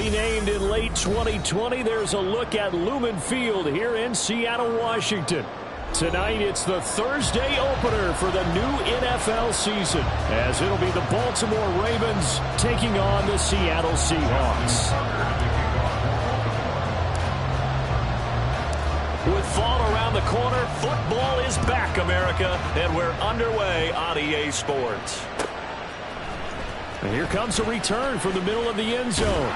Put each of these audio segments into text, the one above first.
Renamed in late 2020, there's a look at Lumen Field here in Seattle, Washington. Tonight, it's the Thursday opener for the new NFL season, as it'll be the Baltimore Ravens taking on the Seattle Seahawks. With fall around the corner, football is back, America, and we're underway on EA Sports. And here comes a return from the middle of the end zone.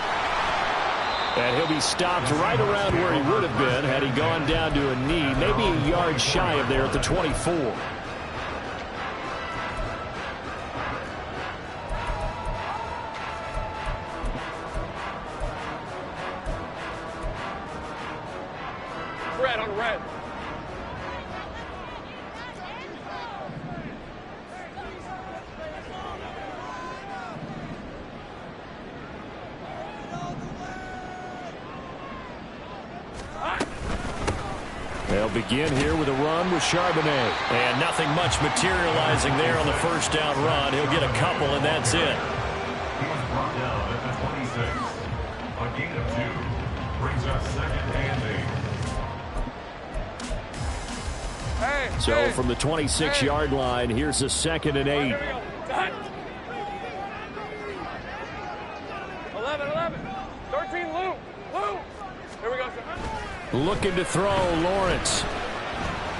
And he'll be stopped right around where he would have been had he gone down to a knee, maybe a yard shy of there at the 24. Red on red. They'll begin here with a run with Charbonnet. And nothing much materializing there on the first down run. He'll get a couple, and that's it. He was brought down at the 26. A gain of 2 brings up second and 8. So from the 26-yard line, here's a 2nd and 8. 11. 13, Lou. Here we go, sir. Looking to throw, Lawrence.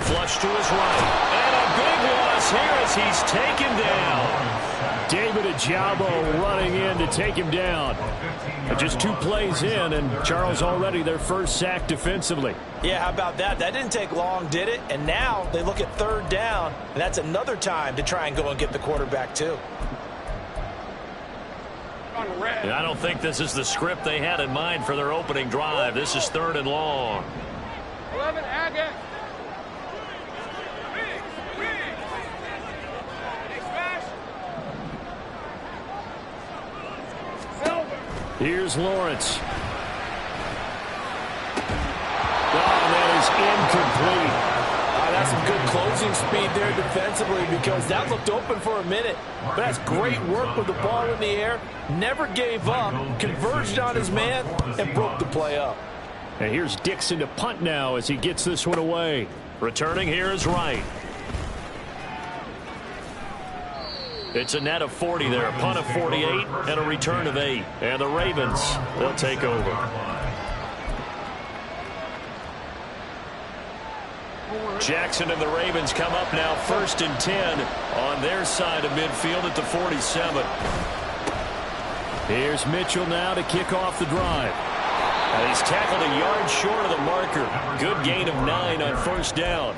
Flush to his right. And a big loss here as he's taken down. David Ajabo running in to take him down. Just 2 plays in, and Charles already their first sack defensively. Yeah, how about that? That didn't take long, did it? And now they look at 3rd down, and that's another time to try and go and get the quarterback, too. And I don't think this is the script they had in mind for their opening drive. This is 3rd and long. 11, Agate. Here's Lawrence. Oh, that is incomplete. That's some good closing speed there defensively, because that looked open for a minute. But that's great work with the ball in the air. Never gave up, converged on his man, and broke the play up. And here's Dixon to punt now as he gets this one away. Returning here is Wright. It's a net of 40 there, a punt of 48, and a return of 8. And the Ravens, they'll take over. Jackson and the Ravens come up now 1st and 10 on their side of midfield at the 47. Here's Mitchell now to kick off the drive. And he's tackled a yard short of the marker. Good gain of 9 on 1st down.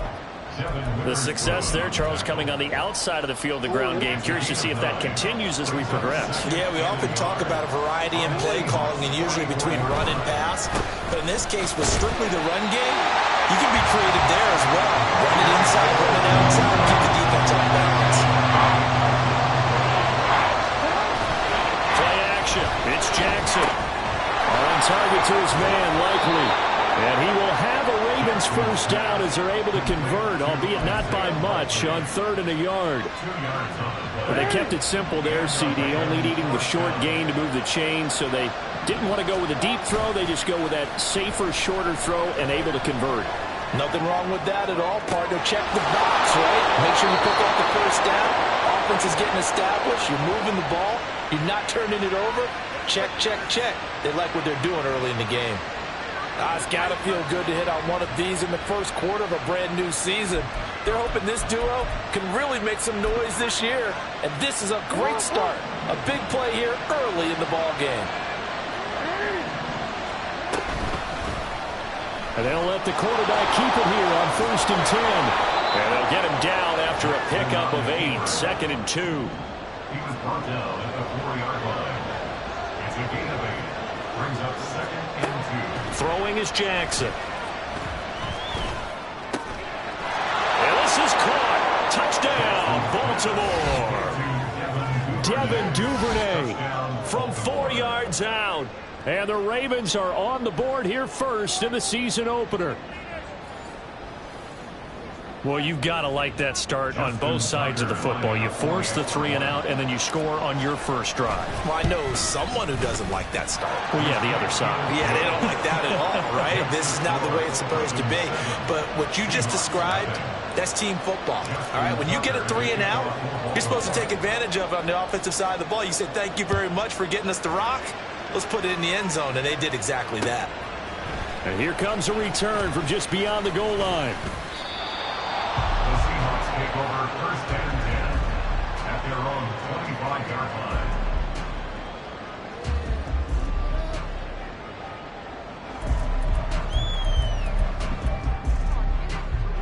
The success there, Charles, coming on the outside of the field, the ground game. Curious to see if that continues as we progress. Yeah, we often talk about a variety in play calling and usually between run and pass. But in this case, with strictly the run game, you can be creative there as well. Run it inside, run it outside, keep the defense on balance. Play action. It's Jackson. On target to his man, likely. And he will have a Ravens first down as they're able to convert, albeit not by much, on 3rd and a yard. But they kept it simple there, CD, only needing the short gain to move the chain, so they didn't want to go with a deep throw. They just go with that safer, shorter throw and able to convert. Nothing wrong with that at all, partner. Check the box, right? Make sure you pick up the first down. Offense is getting established. You're moving the ball. You're not turning it over. Check, check, check. They like what they're doing early in the game. It's got to feel good to hit on one of these in the first quarter of a brand new season. They're hoping this duo can really make some noise this year. And this is a great start. A big play here early in the ball game. And they'll let the quarterback keep it here on 1st and 10. And they'll get him down after a pickup of 8, 2nd and 2. He was brought down at the 4-yard line. It's a gain of 8. Brings up 2nd and 2. Throwing is Jackson. And this is caught. Touchdown, Baltimore. Devin Duvernay from 4 yards out. And the Ravens are on the board here first in the season opener. Well, you've got to like that start on both sides of the football. You force the 3 and out, and then you score on your first drive. Well, I know someone who doesn't like that start. Well, yeah, the other side. Yeah, they don't like that at all, right? This is not the way it's supposed to be. But what you just described, that's team football, all right? When you get a 3 and out, you're supposed to take advantage of it on the offensive side of the ball. You said, thank you very much for getting us the rock. Let's put it in the end zone, and they did exactly that. And here comes a return from just beyond the goal line. The Seahawks take over first and 10 at their own 25-yard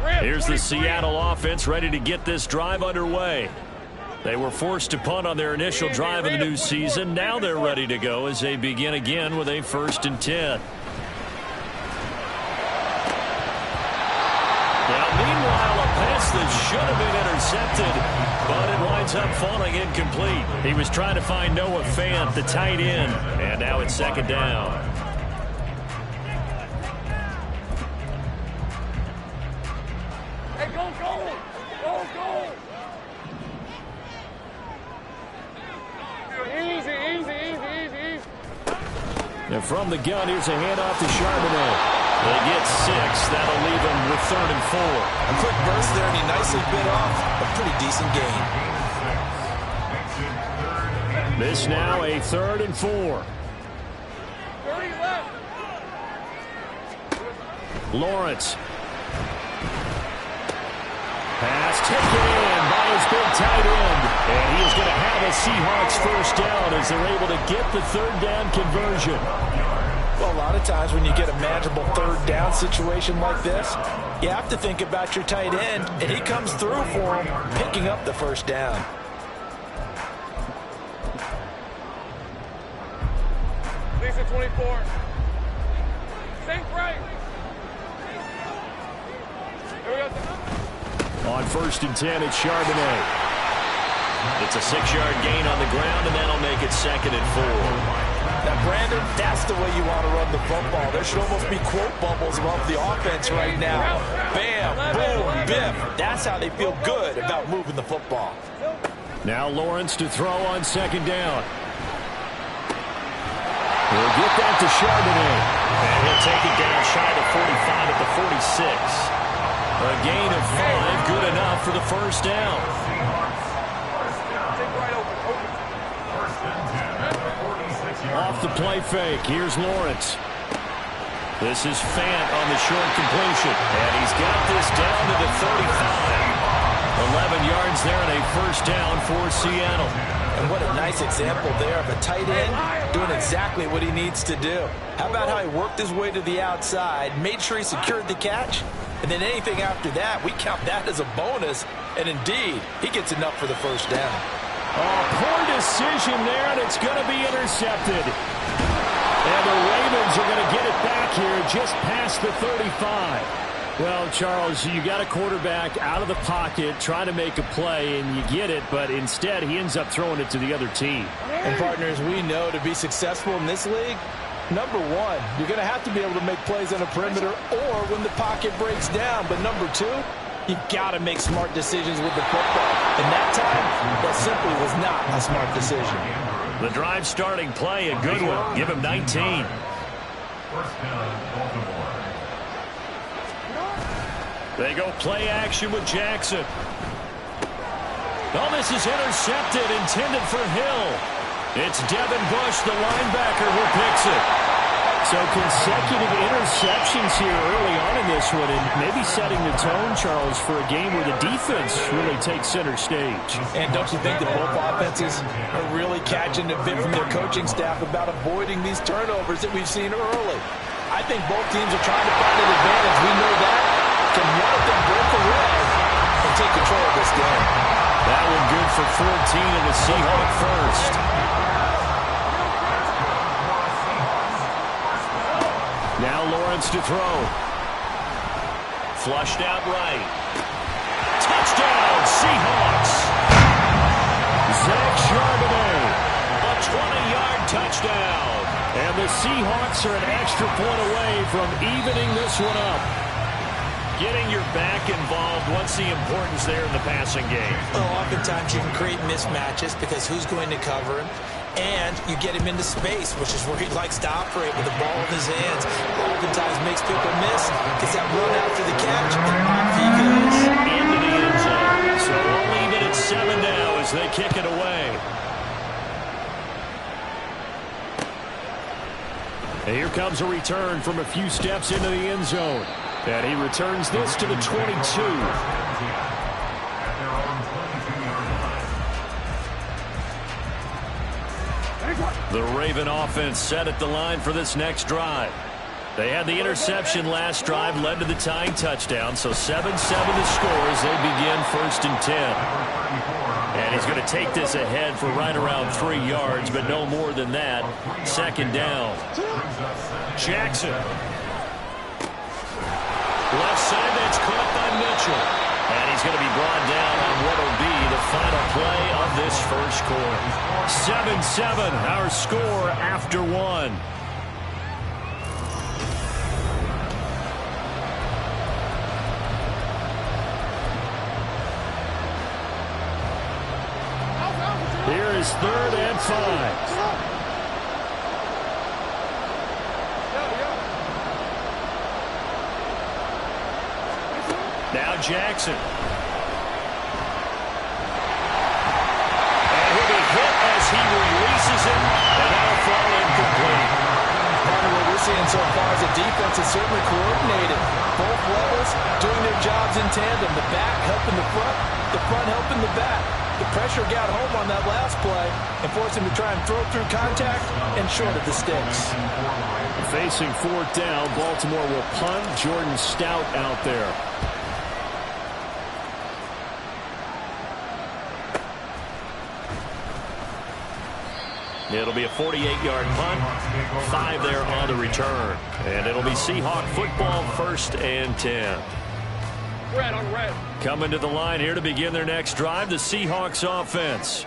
line. Here's the Seattle offense ready to get this drive underway. They were forced to punt on their initial drive of the new season. Now they're ready to go as they begin again with a 1st and 10. Now, meanwhile, a pass that should have been intercepted, but it winds up falling incomplete. He was trying to find Noah Fant, the tight end, and now it's 2nd down. Hey, go, go! Go, go! Easy, easy, easy, easy, easy. And from the gun, here's a handoff to Charbonnet. They get 6. That'll leave them with 3rd and 4. A quick burst there, and he nicely bit off a pretty decent gain. This now a 3rd and 4. 30 left. Lawrence. Pass taken in by his big tight end. And he is going to have a Seahawks 1st down as they're able to get the 3rd down conversion. Well, a lot of times when you get a manageable 3rd down situation like this, you have to think about your tight end, and he comes through for him, picking up the 1st down. Lisa 24. Sink right. Here we go. On 1st and 10, it's Charbonnet. It's a 6-yard gain on the ground, and that'll make it 2nd and 4. Now, Brandon, that's the way you want to run the football. There should almost be quote bubbles above the offense right now. Bam, boom, biff. That's how they feel good about moving the football. Now Lawrence to throw on 2nd down. He'll get that to Charbonnet. And he'll take it down shy of 45 at the 46. A gain of 5, good enough for the 1st down. Off the play fake, here's Lawrence. This is Fant on the short completion. And he's got this down to the 35. 11 yards there and a 1st down for Seattle. And what a nice example there of a tight end doing exactly what he needs to do. How about how he worked his way to the outside, made sure he secured the catch, and then anything after that, we count that as a bonus. And indeed, he gets enough for the 1st down. Oh, poor decision there, and it's going to be intercepted. And the Ravens are going to get it back here just past the 35. Well, Charles, you got a quarterback out of the pocket trying to make a play, and you get it, but instead he ends up throwing it to the other team. And, partners, we know to be successful in this league, number 1, you're going to have to be able to make plays on the perimeter or when the pocket breaks down. But number 2, you've got to make smart decisions with the football. And that time, that simply was not a smart decision. The drive starting play, a good one. Give him 19. 1st down, Baltimore. They go play action with Jackson. Oh, this is intercepted, intended for Hill. It's Devin Bush, the linebacker, who picks it. So consecutive interceptions here early on in this one, and maybe setting the tone, Charles, for a game where the defense really takes center stage. And don't you think that both offenses are really catching a bit from their coaching staff about avoiding these turnovers that we've seen early? I think both teams are trying to find an advantage. We know that. Can one of them break away and take control of this game? That one good for 14 in the Seahawk 1st. Now Lawrence to throw. Flushed out right. Touchdown, Seahawks. Zach Charbonnet, a 20-yard touchdown. And the Seahawks are an extra point away from evening this one up. Getting your back involved, what's the importance there in the passing game? Well, oftentimes you can create mismatches because who's going to cover him? And you get him into space, which is where he likes to operate with the ball in his hands. Oftentimes makes people miss, gets that run after the catch, and off he goes. Into the end zone. So we'll leave it at 7 now as they kick it away. And here comes a return from a few steps into the end zone. And he returns this to the 22. The Raven offense set at the line for this next drive. They had the interception last drive, led to the tying touchdown, so 7-7 the score as they begin 1st and 10. And he's going to take this ahead for right around 3 yards, but no more than that. 2nd down. Jackson. Left side, that's caught by Mitchell. And he's going to be brought down on what will be the final play of this first quarter. 7-7, our score after 1. Here is 3rd and 5. Now Jackson. And he'll be hit as he releases it, and that'll fall incomplete. What we're seeing so far is the defense is certainly coordinated. Both levels doing their jobs in tandem. The back helping the front helping the back. The pressure got home on that last play and forced him to try and throw through contact and short of the sticks. Facing 4th down, Baltimore will punt. Jordan Stout out there. It'll be a 48-yard punt, 5 there on the return. And it'll be Seahawk football 1st and 10. Red on red. Coming to the line here to begin their next drive, the Seahawks offense.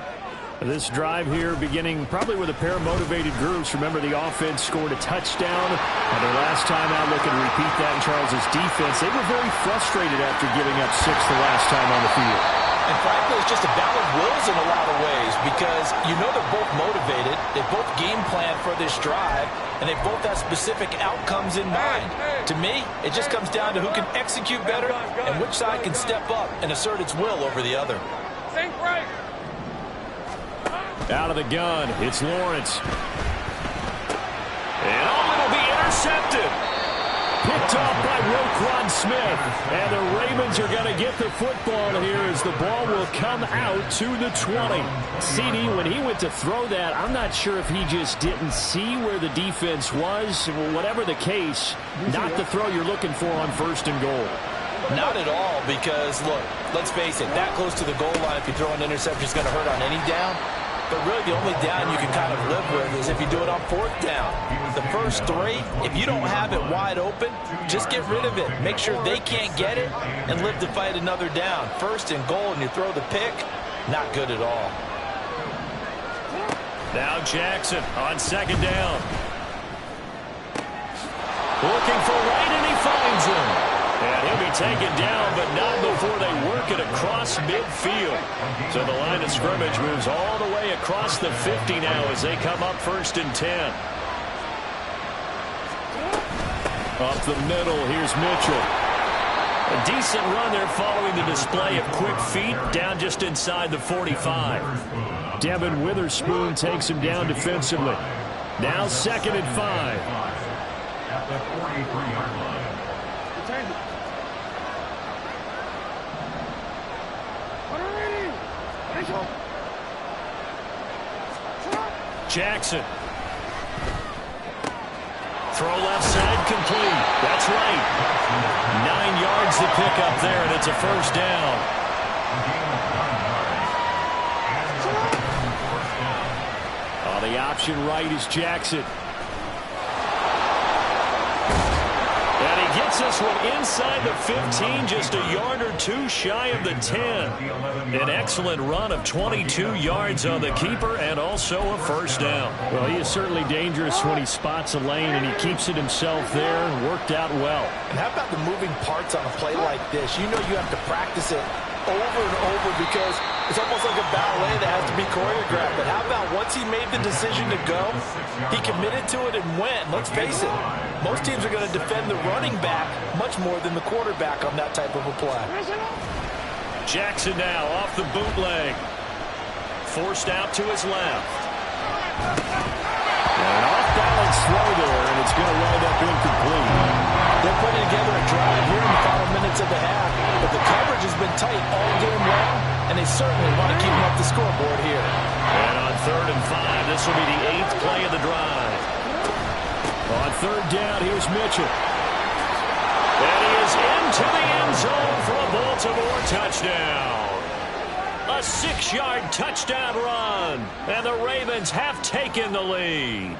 This drive here beginning probably with a pair of motivated groups. Remember, the offense scored a touchdown. And their last time out, looking to repeat that in Charles's defense. They were very frustrated after giving up 6 the last time on the field. And frankly, it's just a battle of wills in a lot of ways because you know they're both motivated. They both game plan for this drive, and they both have specific outcomes in mind. To me, it just comes down to who can execute better and which side can step up and assert its will over the other. Think right. Out of the gun, it's Lawrence. And it'll be intercepted. Picked off by Roquan Smith. And the Ravens are going to get the football here as the ball will come out to the 20. CD, when he went to throw that, I'm not sure if he just didn't see where the defense was. Whatever the case, not the throw you're looking for on 1st and goal. Not at all because, look, let's face it, that close to the goal line, if you throw an interception, is going to hurt on any down. But really, the only down you can kind of live with is if you do it on 4th down. The first 3, if you don't have it wide open, just get rid of it. Make sure they can't get it and live to fight another down. 1st and goal, and you throw the pick, not good at all. Now Jackson on 2nd down. Looking for Wright, and he finds him. And he'll be taken down, but not before they work it across midfield. So the line of scrimmage moves all the way across the 50 now as they come up 1st and 10. Up the middle, here's Mitchell. A decent run there following the display of quick feet down just inside the 45. Devin Witherspoon takes him down defensively. Now 2nd and 5. At the 43-yard line. Jackson. Throw left side complete. That's right. 9 yards to pick up there, and it's a 1st down. On the option right is Jackson. And he gets Gets this one inside the 15, just a yard or two shy of the 10. An excellent run of 22 yards on the keeper and also a first down. Well, he is certainly dangerous when he spots a lane, and he keeps it himself there and worked out well. And how about the moving parts on a play like this? You know you have to practice it over and over because it's almost like a ballet that has to be choreographed. But how about once he made the decision to go, he committed to it and went. Let's face it, most teams are going to defend the running back much more than the quarterback on that type of a play. Jackson now off the bootleg. Forced out to his left. An off-balance throw there, and it's going to wind up incomplete. They're putting together a drive here in the final minutes of the half, but the coverage has been tight all game long, and they certainly want to keep them up the scoreboard here. And on 3rd and 5, this will be the 8th play of the drive. On 3rd down, here's Mitchell. And he is into the end zone for a Baltimore touchdown. A 6-yard touchdown run, and the Ravens have taken the lead.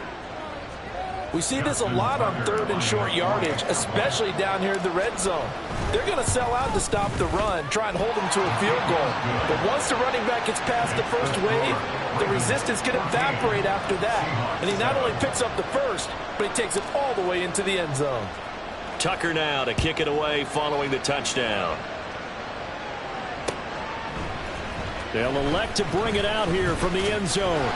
We see this a lot on 3rd and short yardage, especially down here in the red zone. They're going to sell out to stop the run, try and hold them to a field goal. But once the running back gets past the first wave, the resistance can evaporate after that. And he not only picks up the first, but he takes it all the way into the end zone. Tucker now to kick it away following the touchdown. They'll elect to bring it out here from the end zone.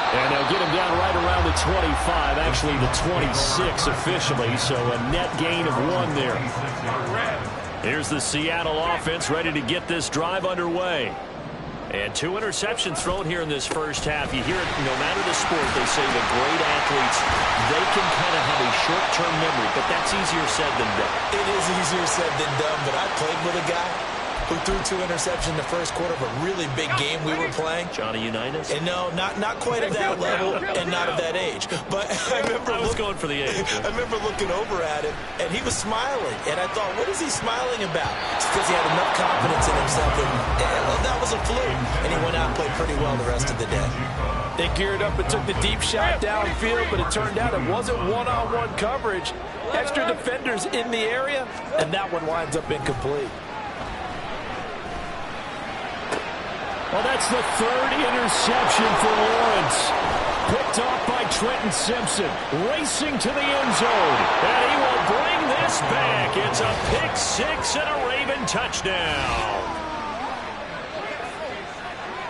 And they'll get him down right around the 25, actually the 26 officially, so a net gain of 1 there. Here's the Seattle offense ready to get this drive underway. And 2 interceptions thrown here in this first half. You hear it no matter the sport, they say the great athletes, they can kind of have a short-term memory, but that's easier said than done. It is easier said than done, but I played with a guy who threw 2 interceptions in the first quarter of a really big game we were playing. Johnny Unitas? And no, not quite of that level and not of that age. But I was going for the age. I remember looking over at him, and he was smiling. And I thought, what is he smiling about? It's because he had enough confidence in himself that was a fluke. And he went out and played pretty well the rest of the day. They geared up and took the deep shot downfield, but it turned out it wasn't one-on-one coverage. Extra defenders in the area, and that one winds up incomplete. Well, that's the 3rd interception for Lawrence. Picked off by Trenton Simpson. Racing to the end zone. And he will bring this back. It's a pick 6 and a Raven touchdown.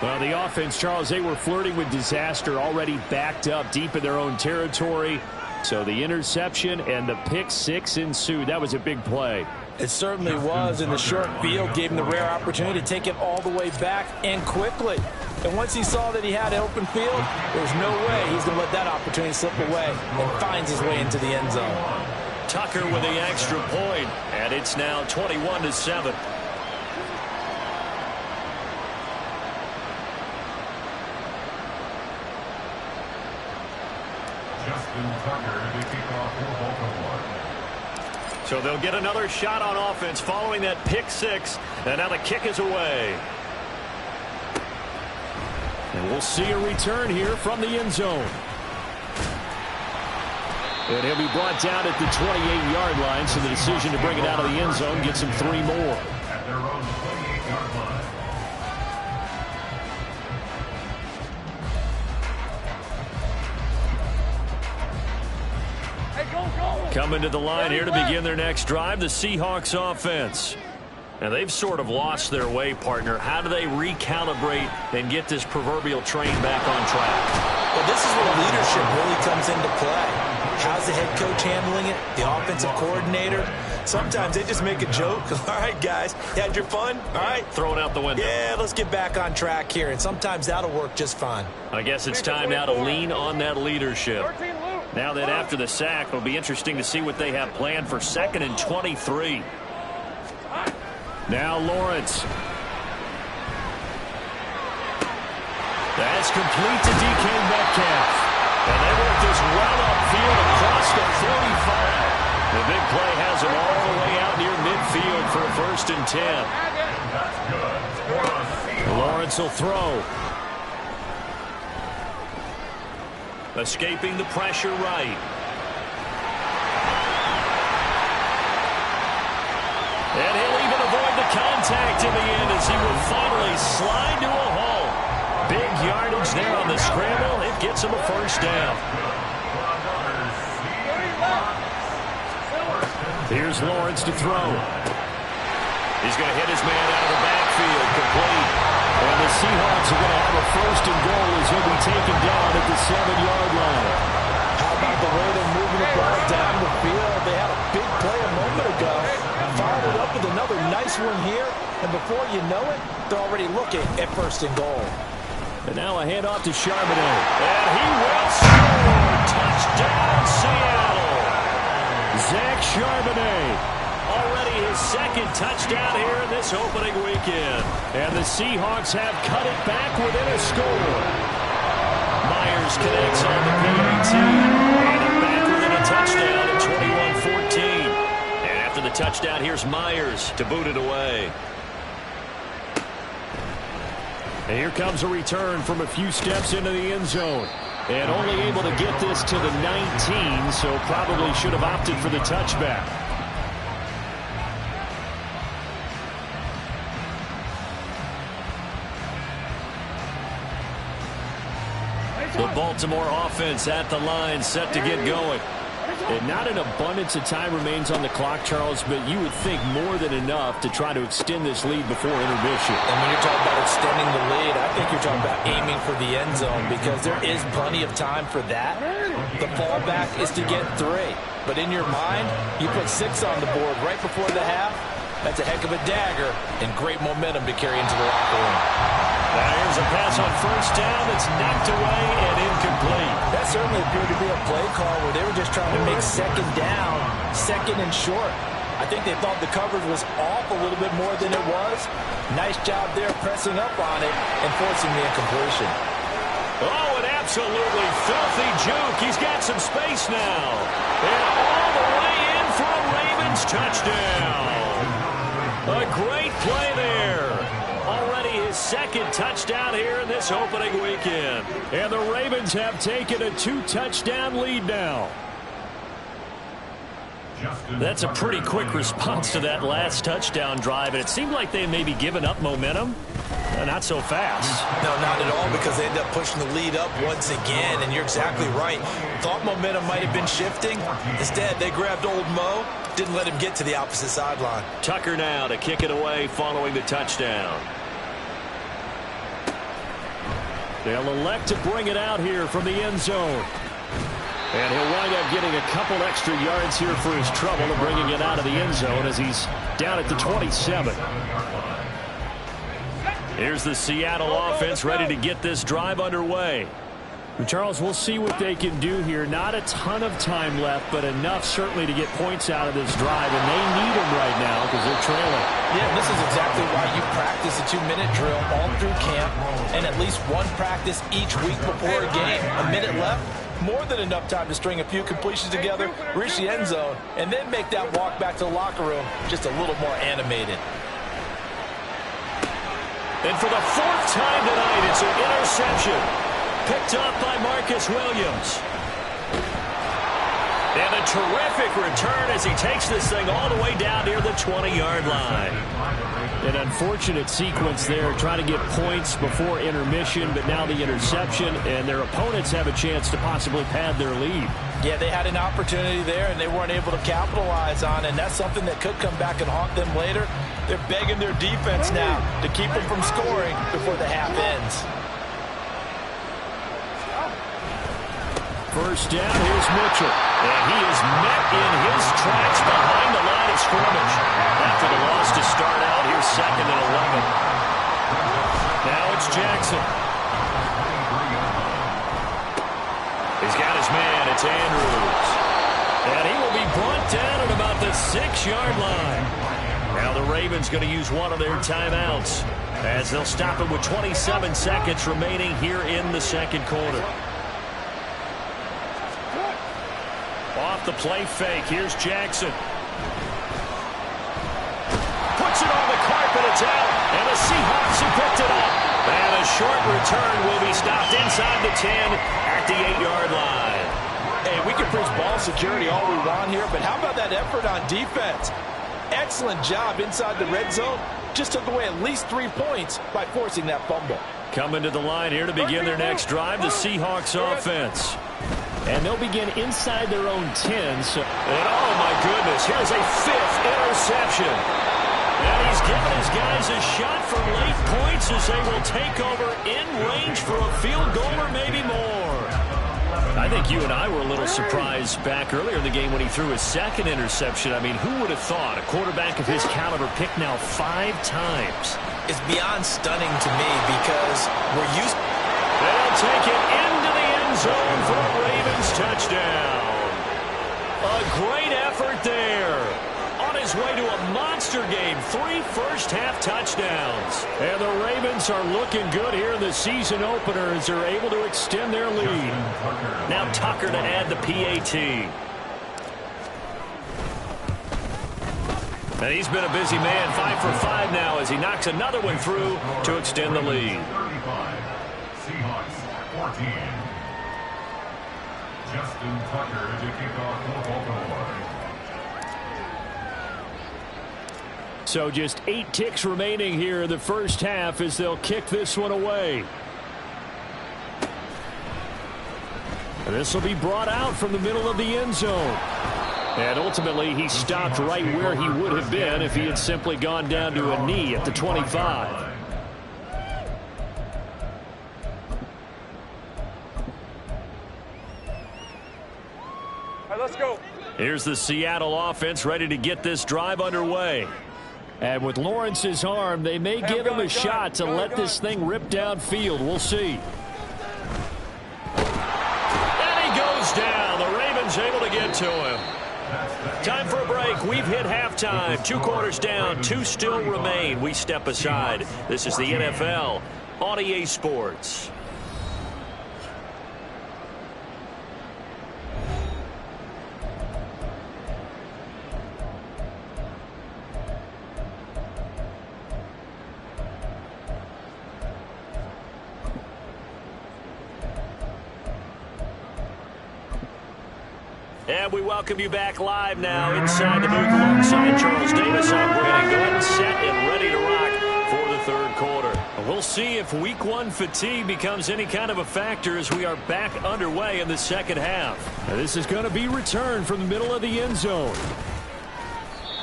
Well, the offense, Charles, they were flirting with disaster, already backed up deep in their own territory. So the interception and the pick 6 ensued. That was a big play. It certainly was, and the short field gave him the rare opportunity to take it all the way back and quickly. And once he saw that he had an open field, there's no way he's going to let that opportunity slip away, and finds his way into the end zone. Tucker with the extra point, and it's now 21-7. Justin Tucker to kick off for Baltimore. So they'll get another shot on offense following that pick 6, and now the kick is away. And we'll see a return here from the end zone. And he'll be brought down at the 28-yard line, so the decision to bring it out of the end zone gets him 3 more. At their own 28-yard line. Coming to the line here to begin their next drive, the Seahawks offense. And they've sort of lost their way, partner. How do they recalibrate and get this proverbial train back on track? Well, this is where leadership really comes into play. How's the head coach handling it? The offensive coordinator? Sometimes they just make a joke. All right, guys, you had your fun? All right. Throw it out the window. Yeah, let's get back on track here. And sometimes that'll work just fine. I guess it's time now to lean on that leadership. Now that after the sack, it'll be interesting to see what they have planned for 2nd and 23. Now Lawrence. That's complete to DK Metcalf. And they work this well upfield across the 45. The big play has them all the way out near midfield for a 1st and 10. Lawrence will throw. Escaping the pressure right. sacked in the end as he will finally slide to a halt. Big yardage there on the scramble. It gets him a first down. Here's Lawrence to throw. He's going to hit his man out of the backfield, complete. And the Seahawks are going to have a first and goal as he'll be taken down at the 7-yard line. How about the way they're moving the ball down the field? They had a big play a moment ago. Followed it up with another nice one here. And before you know it, they're already looking at first and goal. And now a handoff to Charbonnet. And he will score! Touchdown, Seattle! Zach Charbonnet. Already his second touchdown here in this opening weekend. And the Seahawks have cut it back within a score. Myers connects on the PAT. And it back within a touchdown at 21-14. And after the touchdown, here's Myers to boot it away. And here comes a return from a few steps into the end zone. And only able to get this to the 19, so probably should have opted for the touchback. The Baltimore offense at the line, set to get going. And not an abundance of time remains on the clock, Charles, but you would think more than enough to try to extend this lead before intermission. And when you're talking about extending the lead, I think you're talking about aiming for the end zone because there is plenty of time for that. The fallback is to get 3. But in your mind, you put 6 on the board right before the half. That's a heck of a dagger and great momentum to carry into the locker room. Now here's a pass on first down that's knocked away and incomplete. That certainly appeared to be a play call where they were just trying to make second down, second and short. I think they thought the coverage was off a little bit more than it was. Nice job there pressing up on it and forcing the incompletion. Oh, an absolutely filthy juke. He's got some space now. And all the way in for a Ravens touchdown. A great play there. Already his second touchdown here in this opening weekend. And the Ravens have taken a 2-touchdown lead now. That's a pretty quick response to that last touchdown drive, and it seemed like they may be giving up momentum. Not so fast. No, not at all, because they end up pushing the lead up once again, and you're exactly right. Thought momentum might have been shifting. Instead, they grabbed old Mo, didn't let him get to the opposite sideline. Tucker now to kick it away following the touchdown. They'll elect to bring it out here from the end zone. And he'll wind up getting a couple extra yards here for his trouble of bringing it out of the end zone as he's down at the 27. Here's the Seattle offense ready to get this drive underway. Charles, we'll see what they can do here. Not a ton of time left, but enough certainly to get points out of this drive, and they need them right now because they're trailing. Yeah, this is exactly why you practice a 2-minute drill all through camp and at least one practice each week before a game. A minute left, more than enough time to string a few completions together, reach the end zone, and then make that walk back to the locker room just a little more animated. And for the 4th time tonight, it's an interception. Picked up by Marcus Williams. And a terrific return as he takes this thing all the way down near the 20-yard line. An unfortunate sequence there, trying to get points before intermission, but now the interception, and their opponents have a chance to possibly pad their lead. Yeah, they had an opportunity there, and they weren't able to capitalize on it, and that's something that could come back and haunt them later. They're begging their defense now to keep them from scoring before the half ends. First down, here's Mitchell. And he is met in his tracks behind the line of scrimmage. After the loss to start out, here's 2nd and 11. Now it's Jackson. He's got his man, it's Andrews. And he will be brought down at about the 6-yard line. Now the Ravens going to use one of their timeouts as they'll stop it with 27 seconds remaining here in the second quarter. Off the play fake, here's Jackson. Puts it on the carpet, it's out, and the Seahawks have picked it up. And a short return will be stopped inside the 10 at the 8-yard line. Hey, we can preach ball security all we want here, but how about that effort on defense? Excellent job inside the red zone, just took away at least 3 points by forcing that fumble. Coming to the line here to begin their next drive, the Seahawks offense. And they'll begin inside their own 10. So, and oh, my goodness, here's a 5th interception. And he's giving his guys a shot for late points as they will take over in range for a field goal or maybe more. I think you and I were a little surprised back earlier in the game when he threw his 2nd interception. I mean, who would have thought a quarterback of his caliber picked now 5 times? It's beyond stunning to me because we're used. They'll take it into the end zone for a Ravens touchdown. A great effort there. On his way to a monster game, 3 first-half touchdowns. And the Ravens are looking good here in the season opener as they're able to extend their lead. Now Tucker to add the PAT. And he's been a busy man, 5 for 5 now as he knocks another one through to extend the lead. 35. Seahawks 14. Justin Tucker to kick off for Baltimore. so just 8 ticks remaining here in the first half as they'll kick this one away. This will be brought out from the middle of the end zone. And ultimately, he stopped right where he would have been if he had simply gone down to a knee at the 25. All right, let's go. Here's the Seattle offense ready to get this drive underway. And with Lawrence's arm, they may give him a shot to let this thing rip downfield. We'll see. And he goes down. The Ravens able to get to him. Time for a break. We've hit halftime. 2 quarters down. 2 still remain. We step aside. This is the NFL on EA Sports. And we welcome you back live now inside the booth alongside Charles Davis. I'm Brandon Glenn, set and ready to rock for the third quarter. We'll see if week 1 fatigue becomes any kind of a factor as we are back underway in the second half. Now this is going to be returned from the middle of the end zone.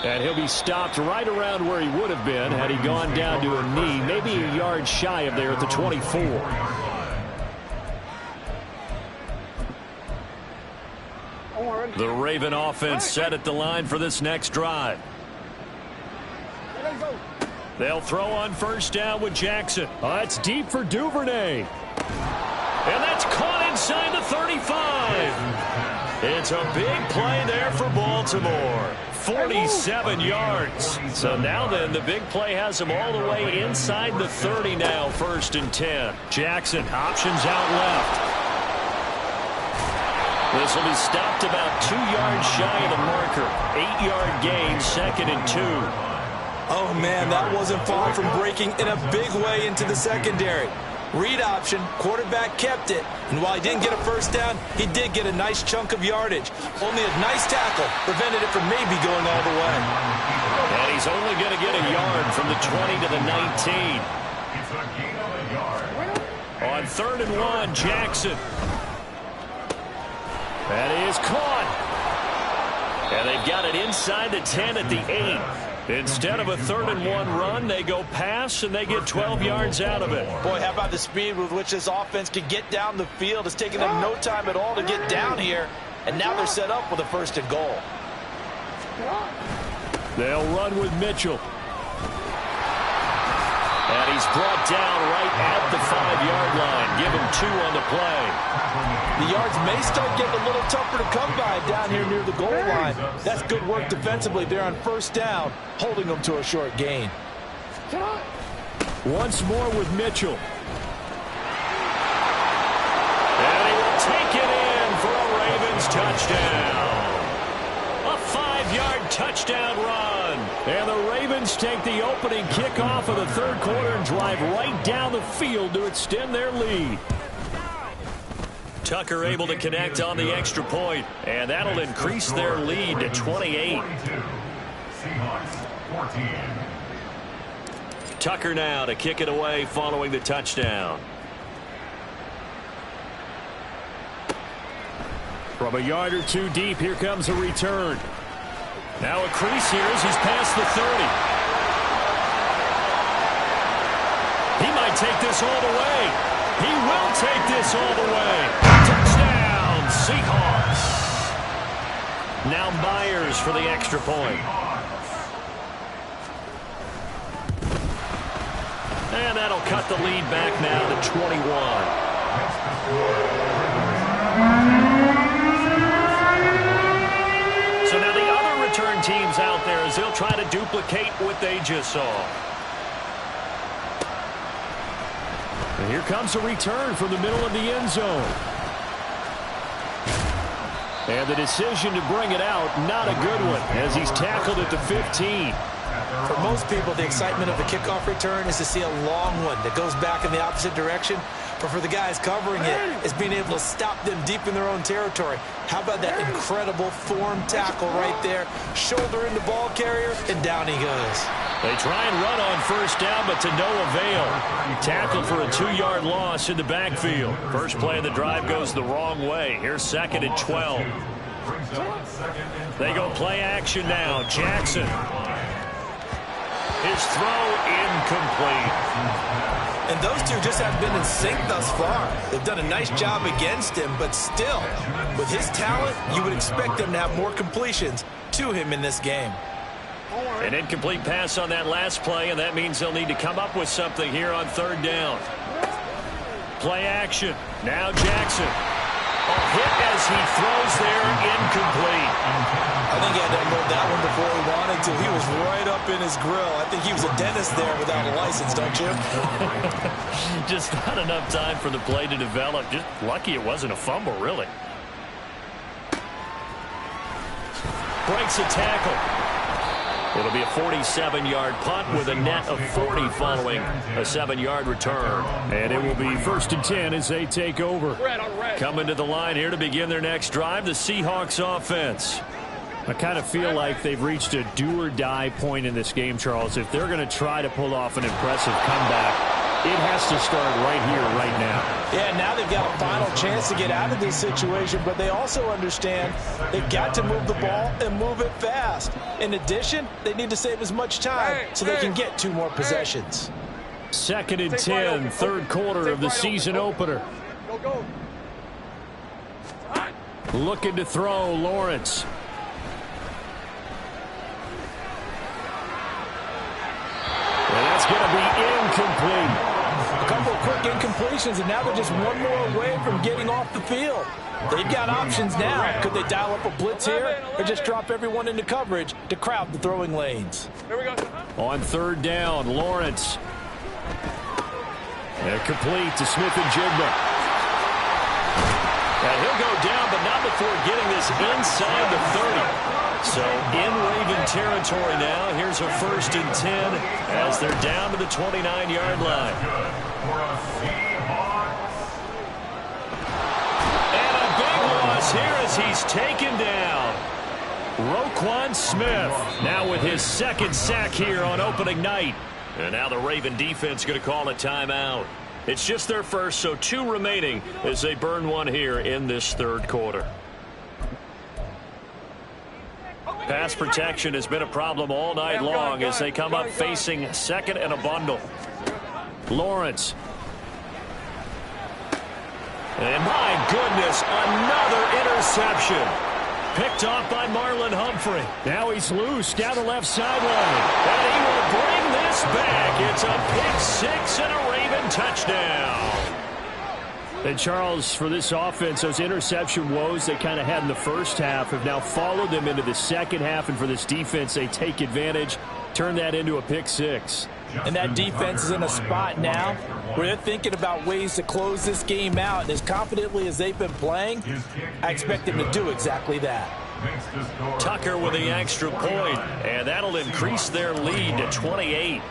And he'll be stopped right around where he would have been had he gone down to a knee, maybe a yard shy of there at the 24. The Raven offense set at the line for this next drive. They'll throw on first down with Jackson. It's deep for Duvernay. And that's caught inside the 35. It's a big play there for Baltimore. 47 yards. So now then, the big play has him all the way inside the 30 now, 1st and 10. Jackson options out left. This will be stopped about 2 yards shy of the marker. 8-yard gain, 2nd and 2. Oh, man, that wasn't far from breaking in a big way into the secondary. Read option, quarterback kept it, and while he didn't get a first down, he did get a nice chunk of yardage. Only a nice tackle prevented it from maybe going all the way. And he's only going to get a yard from the 20 to the 19. It's a gain of a yard. On 3rd and 1, Jackson. That is caught. And they've got it inside the 10 at the 8. Instead of a 3rd and 1 run, they go pass, and they get 12 yards out of it. Boy, how about the speed with which this offense can get down the field? It's taken them no time at all to get down here, and now they're set up with a 1st and goal. They'll run with Mitchell. And he's brought down right at the 5-yard line. Give him 2 on the play. The yards may start getting a little tougher to come by down here near the goal line. That's good work defensively there on 1st down, holding them to a short gain. Once more with Mitchell. And he will take it in for a Ravens touchdown. A 5-yard touchdown run. And the Ravens take the opening kickoff of the 3rd quarter and drive right down the field to extend their lead. Tucker able to connect on the extra point, and that'll increase their lead to 28. Seahawks 14. Tucker now to kick it away following the touchdown. From a yard or two deep, here comes a return. Now a crease here as he's past the 30. He might take this all the way. He will take this all the way. Touchdown, Seahawks. Now Myers for the extra point. And that'll cut the lead back now to 21. So now the other return teams out there as they'll try to duplicate what they just saw. And here comes a return from the middle of the end zone. And the decision to bring it out, not a good one, as he's tackled at the 15. For most people, the excitement of the kickoff return is to see a long one that goes back in the opposite direction. But for the guys covering it, it's being able to stop them deep in their own territory. How about that incredible form tackle right there? Shoulder in the ball carrier, and down he goes. They try and run on first down, but to no avail. Tackled for a 2-yard loss in the backfield. First play of the drive goes the wrong way. Here's 2nd and 12. They go play action now. Jackson. His throw incomplete. And those two just haven't been in sync thus far. They've done a nice job against him, but still, with his talent, you would expect them to have more completions to him in this game. An incomplete pass on that last play, and that means they'll need to come up with something here on 3rd down. Play action. Now Jackson. A hit as he throws there, incomplete. I think he had to unload that one before he wanted to. He was right up in his grill. I think he was a dentist there without a license, don't you? Just not enough time for the play to develop. Just lucky it wasn't a fumble, really. Breaks a tackle. It'll be a 47-yard punt with a net of 40 following a 7-yard return. And it will be 1st and 10 as they take over. Coming to the line here to begin their next drive, the Seahawks offense. I kind of feel like they've reached a do-or-die point in this game, Charles. If they're going to try to pull off an impressive comeback, it has to start right here, right now. Yeah, now they've got a final chance to get out of this situation, but they also understand they've got to move the ball and move it fast. In addition, they need to save as much time so they can get 2 more possessions. 2nd and 10, 3rd quarter of the season opener. Looking to throw, Lawrence. And that's going to be incomplete. A couple of quick incompletions, and now they're just 1 more away from getting off the field. They've got options now. Could they dial up a blitz here or just drop everyone into coverage to crowd the throwing lanes? Here we go. On 3rd down, Lawrence. And complete to Smith and Jigba. And he'll go down, but not before getting this inside the 30. So in Raven territory now. Here's a 1st and 10 as they're down to the 29-yard line. And a big loss here as he's taken down. Roquan Smith now with his 2nd sack here on opening night. And now the Raven defense going to call a timeout. It's just their first, so 2 remaining as they burn 1 here in this 3rd quarter. Pass protection has been a problem all night long as they come up facing 2nd and a bundle. Lawrence. And my goodness, another interception. Picked off by Marlon Humphrey. Now he's loose down the left sideline. And he will bring this back. It's a pick 6 and a Raven touchdown. And, Charles, for this offense, those interception woes they kind of had in the first half have now followed them into the second half. And for this defense, they take advantage, turn that into a pick 6. And that defense is in a spot now where they're thinking about ways to close this game out. And as confidently as they've been playing, I expect them to do exactly that. Tucker with the extra point, and that'll increase their lead to 28.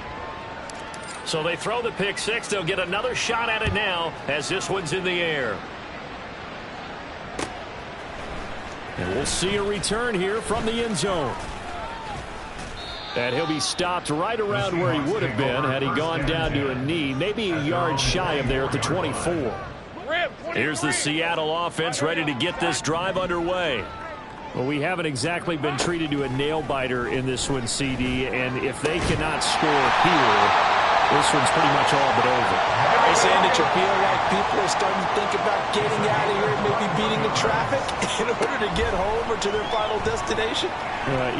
So they throw the pick 6. They'll get another shot at it now as this one's in the air. And we'll see a return here from the end zone. And he'll be stopped right around where he would have been had he gone down to a knee, maybe a yard shy of there at the 24. Here's the Seattle offense ready to get this drive underway. Well, we haven't exactly been treated to a nail-biter in this one, CD, and if they cannot score here, this one's pretty much all but over. Are you saying that you feel like people are starting to think about getting out of here and maybe beating the traffic in order to get home or to their final destination?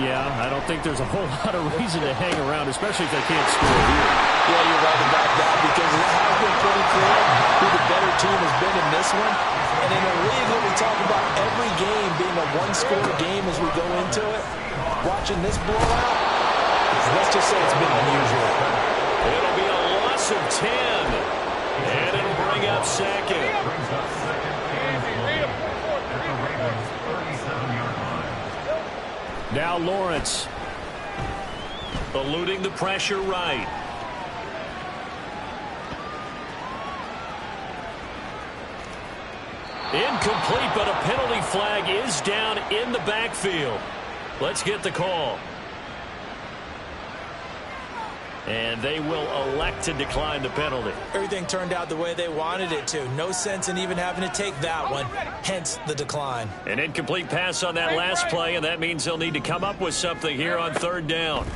Yeah, I don't think there's a whole lot of reason to hang around, especially if they can't score here. Yeah, you're right about that because it has been pretty clear who the better team has been in this one. And in a league when we talk about every game being a one-score game as we go into it, watching this blowout, let's just say it's been unusual. It'll be a loss of 10. And it'll bring up second. Now Lawrence. Eluding the pressure right. Incomplete, but a penalty flag is down in the backfield. Let's get the call. And they will elect to decline the penalty. Everything turned out the way they wanted it to. No sense in even having to take that one, hence the decline. An incomplete pass on that last play, and that means they'll need to come up with something here on third down.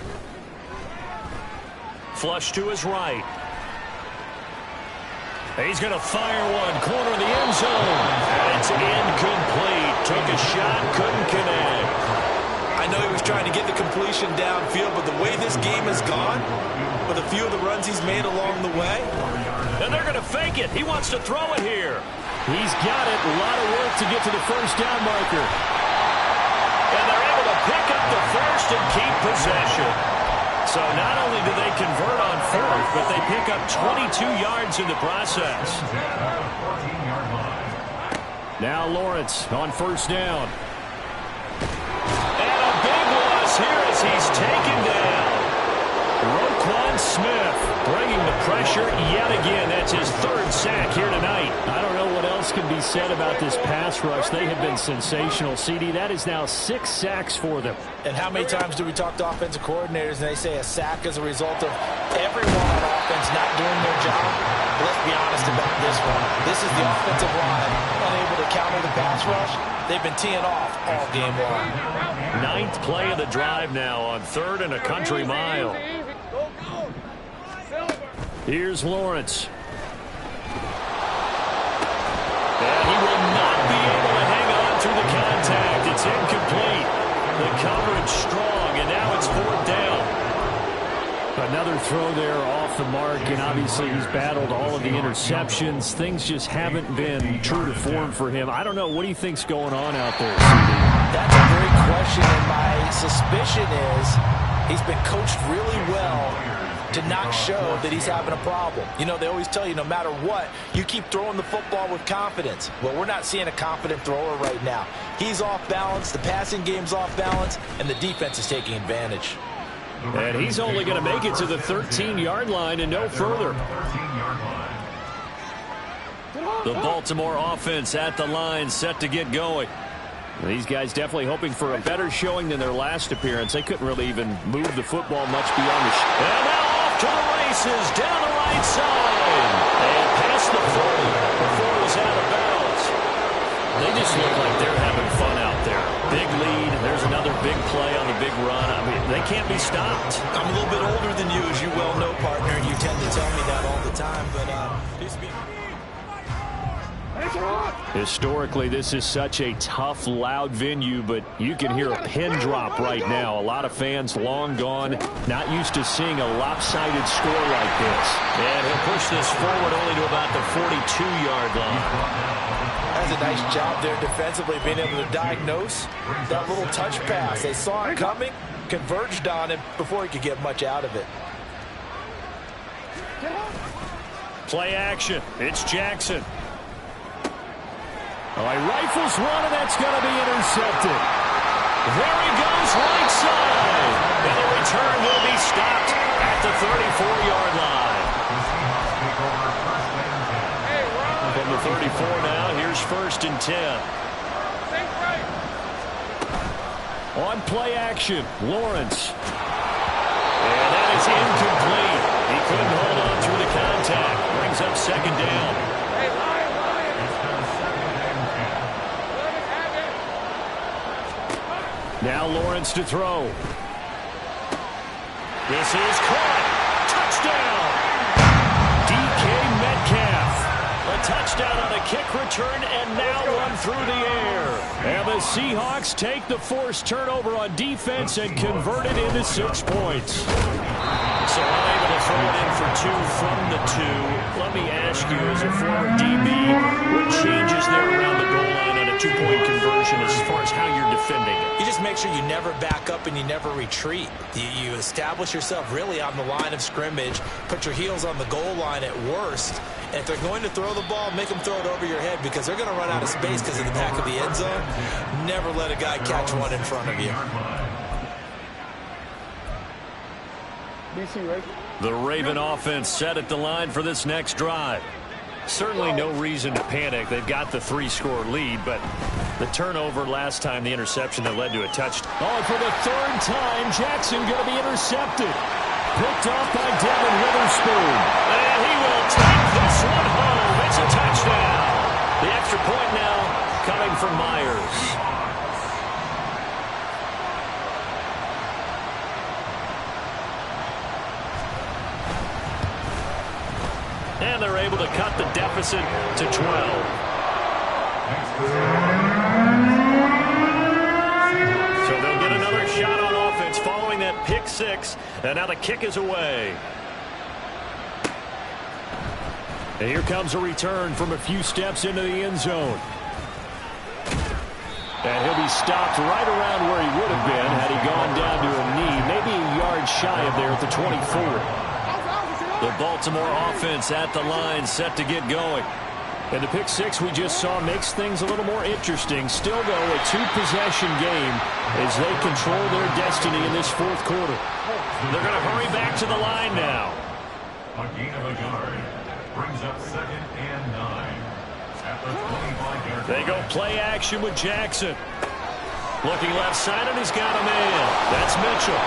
Flush to his right. He's going to fire one, corner of the end zone. And it's incomplete. Took a shot, couldn't connect. I know he was trying to get the completion downfield, but the way this game has gone, with a few of the runs he's made along the way. And they're going to fake it. He wants to throw it here. He's got it. A lot of work to get to the first down marker. And they're able to pick up the first and keep possession. So not only do they convert on fourth, but they pick up 22 yards in the process. Now Lawrence on first down. And a big loss here as he's taken down. Roquan Smith bringing the pressure yet again. That's his third sack here tonight. I don't know what else can be said about this pass rush. They have been sensational, CD. That is now 6 sacks for them. And how many times do we talk to offensive coordinators and they say a sack is a result of everyone on offense not doing their job? But let's be honest about this one. This is the offensive line unable to counter the pass rush. They've been teeing off all game long. 9th play of the drive now on 3rd and a country mile. Here's Lawrence. And he will not be able to hang on through the contact. It's incomplete. The coverage strong, and now it's 4th down. Another throw there off the mark, and obviously he's battled all of the interceptions. Things just haven't been true to form for him. I don't know. What do you think's going on out there, CD? That's a great question, and my suspicion is he's been coached really well to not show that he's having a problem. You know, they always tell you no matter what, you keep throwing the football with confidence. Well, we're not seeing a confident thrower right now. He's off balance, the passing game's off balance, and the defense is taking advantage. And he's only going to make it to the 13-yard line and no further. The Baltimore offense at the line, set to get going. These guys definitely hoping for a better showing than their last appearance. They couldn't really even move the football much beyond the... And now off to the races, down the right side. And past the 40 before he's out of bounds. They just look like they're having fun out there. Big lead. There's another big play on the big run. I mean, they can't be stopped. I'm a little bit older than you, as you well know, partner, and you tend to tell me that all the time, but historically, this is such a tough, loud venue, but you can hear a pin drop right now. A lot of fans long gone, not used to seeing a lopsided score like this. And he'll push this forward only to about the 42-yard line. That's a nice job there defensively, being able to diagnose that little touch pass. They saw it coming, converged on him before he could get much out of it. Play action. It's Jackson. All right, rifles one, and that's going to be intercepted. There he goes, right side. And the return will be stopped at the 34-yard line. From the 34 now, here's 1st and 10. On play action, Lawrence. And that is incomplete. He couldn't hold on through the contact. Brings up second down. Now Lawrence to throw. This is caught. Touchdown. DK Metcalf. A touchdown on a kick return and now one through the air. And the Seahawks take the forced turnover on defense and convert it into 6 points. So unable to throw it in for 2 from the 2. Let me ask you, as a former DB, what changes there around the goal line on a 2-point conversion as far as how you're defending it? You just make sure you never back up and you never retreat. You establish yourself really on the line of scrimmage, put your heels on the goal line at worst, and if they're going to throw the ball, make them throw it over your head because they're going to run out of space because of the back of the end zone. Never let a guy catch one in front of you. The Raven offense set at the line for this next drive. Certainly no reason to panic. They've got the 3-score lead, but the turnover last time, the interception that led to a touchdown. Oh, for the 3rd time, Jackson going to be intercepted. Picked off by Devin Witherspoon. And he will take this one home. It's a touchdown. The extra point now coming from Myers. And they're able to cut the deficit to 12. So they'll get another shot on offense following that pick 6. And now the kick is away. And here comes a return from a few steps into the end zone. And he'll be stopped right around where he would have been had he gone down to a knee, maybe a yard shy of there at the 24. The Baltimore offense at the line, set to get going. And the pick 6 we just saw makes things a little more interesting. Still, though, a 2-possession game as they control their destiny in this 4th quarter. They're going to hurry back to the line now. A gain of a yard brings up 2nd and 9 at the 25-yard line. They go play action with Jackson. Looking left side, and he's got a man. That's Mitchell.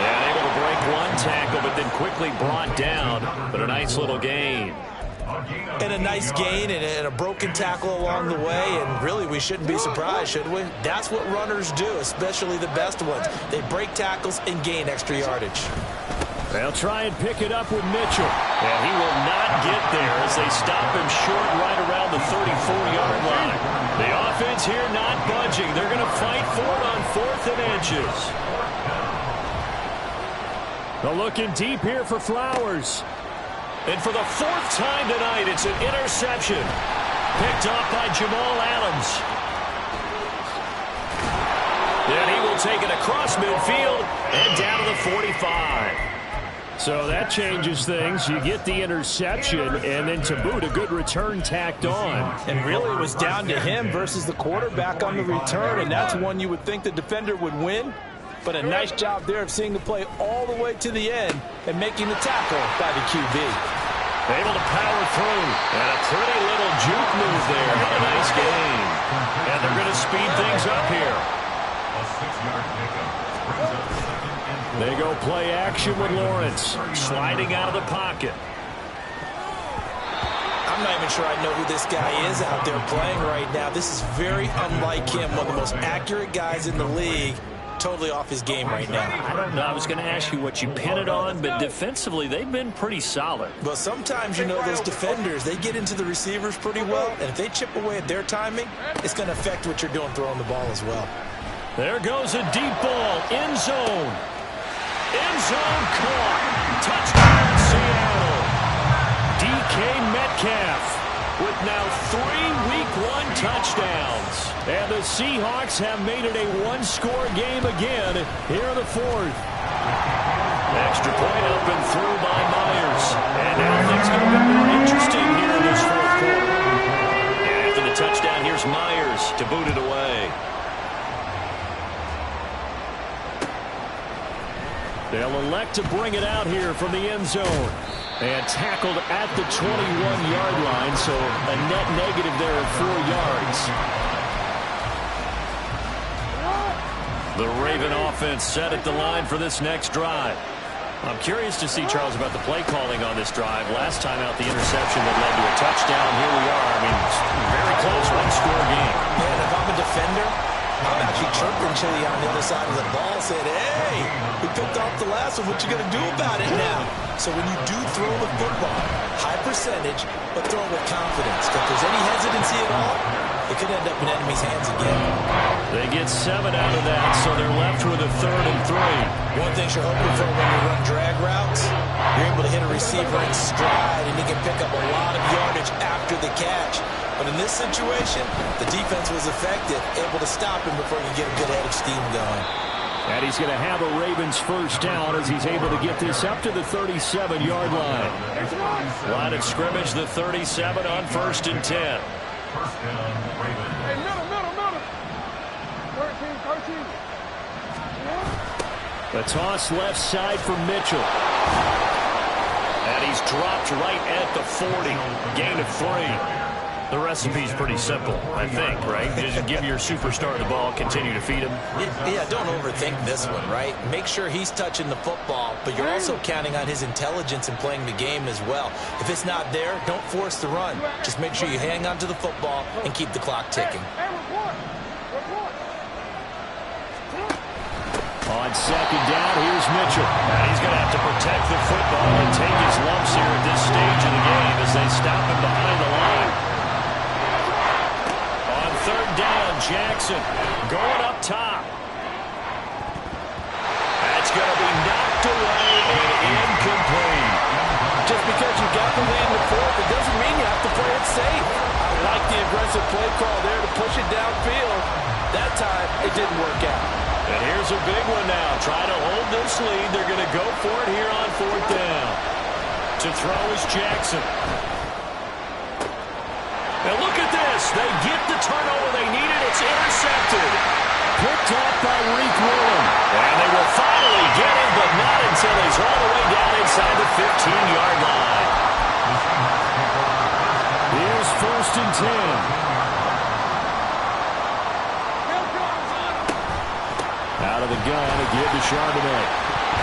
And able to break one tackle, but then quickly brought down. But a nice little gain. And a nice gain and a broken tackle along the way. And really, we shouldn't be surprised, should we? That's what runners do, especially the best ones. They break tackles and gain extra yardage. They'll try and pick it up with Mitchell. And he will not get there as they stop him short right around the 34-yard line. The offense here not budging. They're going to fight for it on 4th and inches. They're looking deep here for Flowers. And for the 4th time tonight, it's an interception. Picked off by Jamal Adams. And he will take it across midfield and down to the 45. So that changes things. You get the interception, and then to boot, a good return tacked on. And really, it was down to him versus the quarterback on the return, and that's one you would think the defender would win. But a nice job there of seeing the play all the way to the end and making the tackle by the QB. Able to power through. And a pretty little juke move there. What a nice game. And they're going to speed things up here. A 6-yard pickup brings up 2nd and 4. They go play action with Lawrence. Sliding out of the pocket. I'm not even sure I know who this guy is out there playing right now. This is very unlike him, one of the most accurate guys in the league. Totally off his game right now. I don't know. I was going to ask you what you pin it on, but defensively, they've been pretty solid. But sometimes, you know, those defenders, they get into the receivers pretty well, and if they chip away at their timing, it's going to affect what you're doing throwing the ball as well. There goes a deep ball. End zone. End zone caught. Touchdown, Seattle. DK Metcalf with now 3 Week 1 touchdowns. And the Seahawks have made it a 1-score game again here in the 4th. Extra point up and through by Myers. And now things going to get more interesting here in this 4th quarter. And after the touchdown, here's Myers to boot it away. They'll elect to bring it out here from the end zone. And tackled at the 21-yard line, so a net negative there of 4 yards. The Raven offense set at the line for this next drive. I'm curious to see, Charles, about the play calling on this drive. Last time out, the interception that led to a touchdown. Here we are. I mean, very close, one-score game. Man, if I'm a defender, I'm actually chirping Chili on the other side of the ball, saying, hey, we picked off the last one. What you going to do about it now? So when you do throw the football, high percentage, but throw it with confidence. If there's any hesitancy at all, it could end up in enemy's hands again. They get 7 out of that, so they're left with a 3rd and 3. One thing you're hoping for when you run drag routes, you're able to hit a receiver in stride, and he can pick up a lot of yardage after the catch. But in this situation, the defense was effective, able to stop him before you get a good head of steam going. And he's going to have a Ravens first down as he's able to get this up to the 37-yard line. Line of scrimmage, the 37 on 1st and 10. First down, Ravens. Hey, middle. 13. The toss left side for Mitchell. And he's dropped right at the 40. Gain of 3. The recipe's pretty simple, I think, right? Just give your superstar the ball, continue to feed him. Yeah, don't overthink this one, right? Make sure he's touching the football, but you're also counting on his intelligence in playing the game as well. If it's not there, don't force the run. Just make sure you hang on to the football and keep the clock ticking. Report. On 2nd down, here's Mitchell. And he's going to have to protect the football and take his lumps here at this stage of the game as they stop him behind the line. On 3rd down, Jackson going up top. That's going to be knocked away and incomplete. Just because you got the lead in the 4th, it doesn't mean you have to play it safe. I like the aggressive play call there to push it downfield. That time, it didn't work out. And here's a big one now. Try to hold this lead. They're going to go for it here on 4th down. To throw is Jackson. And look at this. They get the turnover they needed. It's intercepted. Picked off by Reek Willen. And they will finally get it, but not until he's all the way down inside the 15-yard line. Here's 1st and 10. Out of the gun, again to Charbonnet.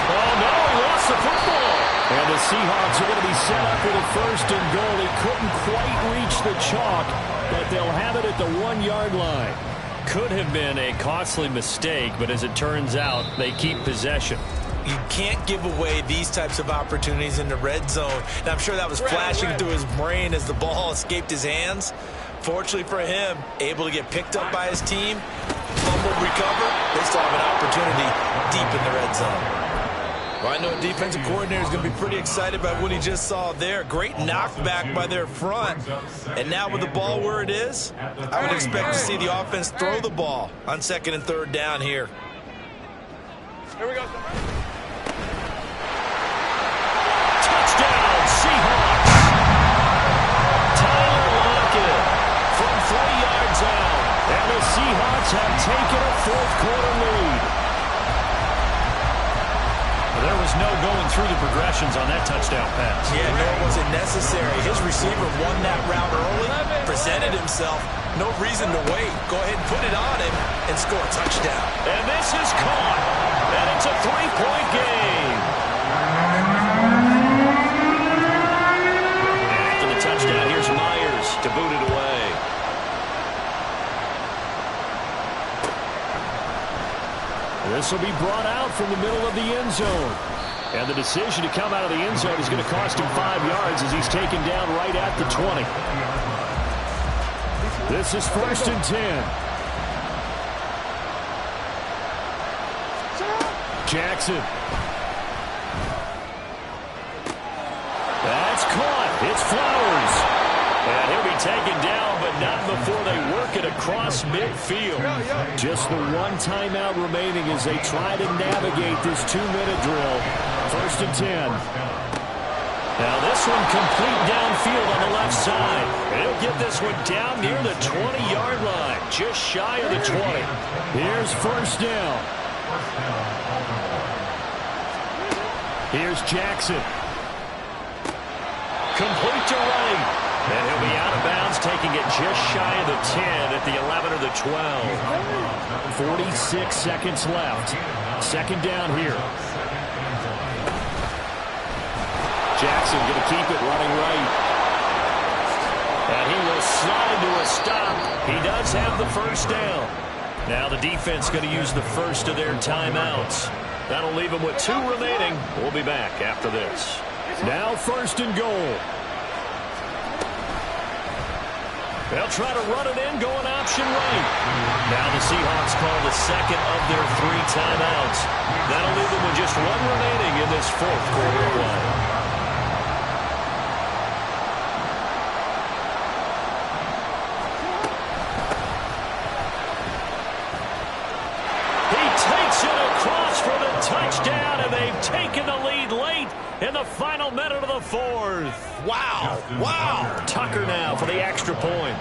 Oh, no, he lost the football. And the Seahawks are going to be set up with a 1st and goal. He couldn't quite reach the chalk, but they'll have it at the 1-yard line. Could have been a costly mistake, but as it turns out, they keep possession. You can't give away these types of opportunities in the red zone. And I'm sure that was flashing through his brain as the ball escaped his hands. Fortunately for him, able to get picked up by his team, fumbled, recover. They still have an opportunity deep in the red zone. Well, I know a defensive coordinator is going to be pretty excited by what he just saw there. Great knockback by their front. And now with the ball where it is, I would expect to see the offense throw the ball on 2nd and 3rd down here. Here we go. Touchdown, Seahawks. Tyler Lockett from 3 yards out. And the Seahawks have taken a 4th-quarter lead. There was no going through the progressions on that touchdown pass. Yeah, nor was it necessary. His receiver won that route early, presented himself. No reason to wait. Go ahead and put it on him and score a touchdown. And this is caught. And it's a 3-point game. And after the touchdown, here's Myers to boot it away. This will be brought out from the middle of the end zone. And the decision to come out of the end zone is going to cost him 5 yards as he's taken down right at the 20. This is 1st and 10. Jackson. That's caught. It's Flowers. And he'll be taken down, but not before they work it across midfield. Just the 1 timeout remaining as they try to navigate this 2-minute drill. 1st and 10. Now this one complete downfield on the left side. And he'll get this one down near the 20-yard line, just shy of the 20. Here's 1st down. Here's Jackson. Complete to right. And he'll be out of bounds, taking it just shy of the 10 at the 11 or the 12. 46 seconds left. 2nd down here. Jackson going to keep it running right. And he will slide to a stop. He does have the first down. Now the defense going to use the first of their timeouts. That'll leave them with 2 remaining. We'll be back after this. Now 1st and goal. They'll try to run it in, going option right. Now the Seahawks call the second of their 3 timeouts. That'll leave them with just 1 remaining in this 4th quarter of play. Touchdown, and they've taken the lead late in the final minute of the 4th. Wow. Wow. Tucker now for the extra point.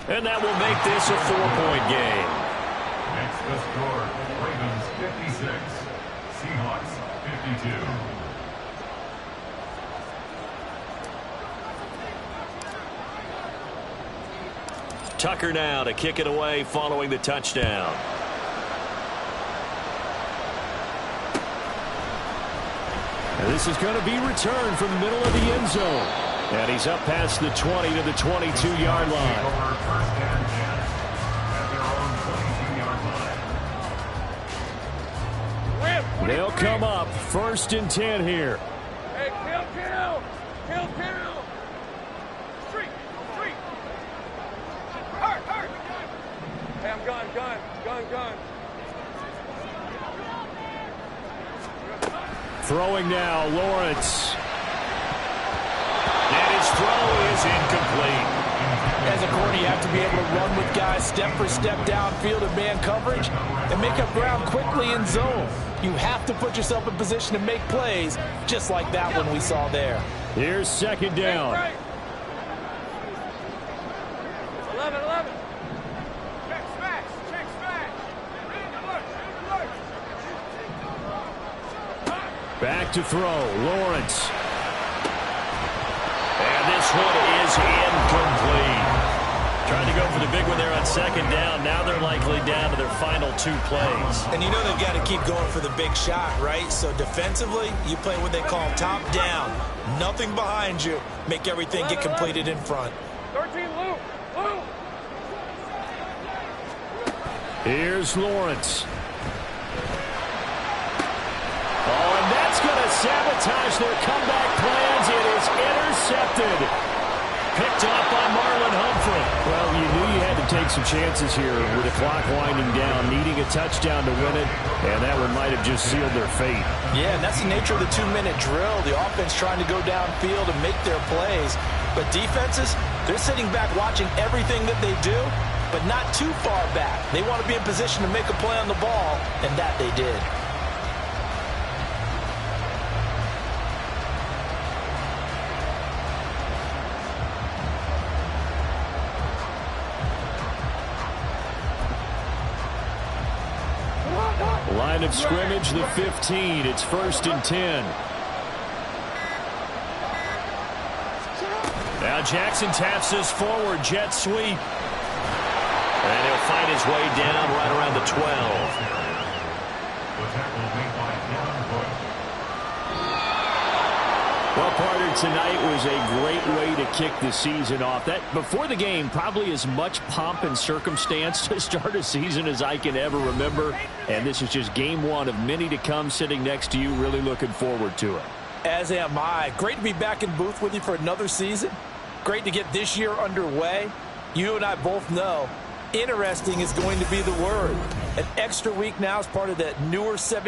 And that will make this a 4-point game. Next the score, Ravens 56, Seahawks 52. Tucker now to kick it away following the touchdown. And this is going to be returned from the middle of the end zone. And he's up past the 20 to the 22-yard line. They'll come up 1st and 10 here. Hey, kill. Hey, I'm gun. Throwing now, Lawrence. And his throw is incomplete. As a corner, you have to be able to run with guys step for step downfield in man coverage and make up ground quickly in zone. You have to put yourself in position to make plays, just like that one we saw there. Here's 2nd down. 11. Back to throw, Lawrence. And this one is incomplete. Trying to go for the big one there on 2nd down. Now they're likely down to their final 2 plays. And you know they've got to keep going for the big shot, right? So defensively, you play what they call top down. Nothing behind you. Make everything get completed in front. 13, Lou. Here's Lawrence. Oh, and that's going to sabotage their comeback plans. It is intercepted. Picked off by Marlon Humphrey. Well, you knew you had to take some chances here with the clock winding down, needing a touchdown to win it, and that one might have just sealed their fate. Yeah, and that's the nature of the 2-minute drill. The offense trying to go downfield and make their plays. But defenses, they're sitting back watching everything that they do, but not too far back. They want to be in position to make a play on the ball, and that they did. Line of scrimmage, the 15. It's 1st and 10. Now Jackson taps this forward, jet sweep. And he'll find his way down right around the 12. The tackle made by Devin Hood. Well, partner, tonight was a great way to kick the season off. That before the game, probably as much pomp and circumstance to start a season as I can ever remember. And this is just game 1 of many to come. Sitting next to you, really looking forward to it. As am I. Great to be back in booth with you for another season. Great to get this year underway. You and I both know interesting is going to be the word. An extra week now as part of that newer 17.